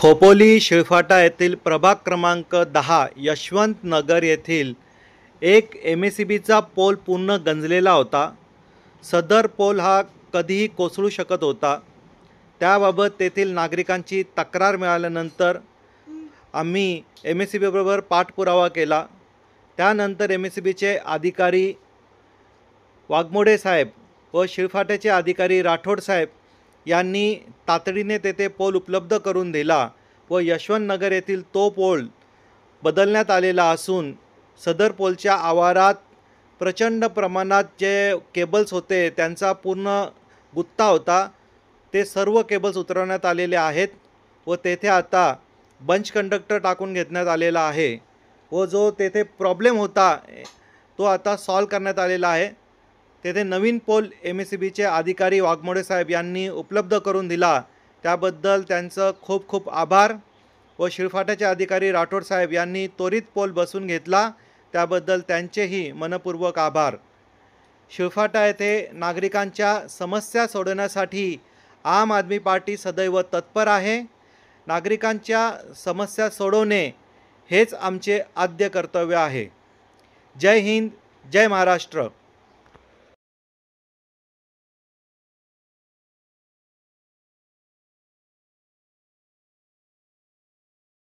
खोपोली शिळफाटा येथील प्रभाग क्रमांक 10 यशवंत नगर येथील एक MSCBचा पोल पूर्ण गंजलेला होता। सदर पोल हा कधीही कोसळू शकत होता। त्याबाबत तेथील नागरिकांची तक्रार मिळाल्यानंतर आम्ही MSCB बरोबर पाठपुरावा केला। त्यानंतर MSCBचे अधिकारी वाघमोडे साहेब व शिळफाट्याचे अधिकारी राठोड साहेब यांनी तातडीने तेथे पोल उपलब्ध करून दिला व यशवंत नगर येथील तो पोल बदलण्यात आलेला असून सदर पोलच्या आवारात प्रचंड प्रमाणात जे केबल्स होते त्यांचा पूर्ण गुत्ता होता। ते सर्व केबल्स उतरवण्यात आलेले आहेत व तेथे आता बंच कंडक्टर टाकून घेण्यात आलेला आहे व जो तेथे प्रॉब्लेम होता तो आता सॉल्व करण्यात आलेला आहे। तेथे नवीन पोल MSCBचे अधिकारी वाघमोडे साहेब यांनी उपलब्ध करून दिला, त्याबद्दल त्यांचं खूप खूप आभार। व शिळफाट्याचे अधिकारी राठोड साहेब यांनी त्वरित पोल बसवून घेतला, त्याबद्दल त्यांचेही मनपूर्वक आभार। शिळफाटा येथे नागरिकांच्या समस्या सोडवण्यासाठी आम आदमी पार्टी सदैव तत्पर आहे। नागरिकांच्या समस्या सोडवणे हेच आमचे आद्य कर्तव्य आहे। जय हिंद, जय महाराष्ट्र।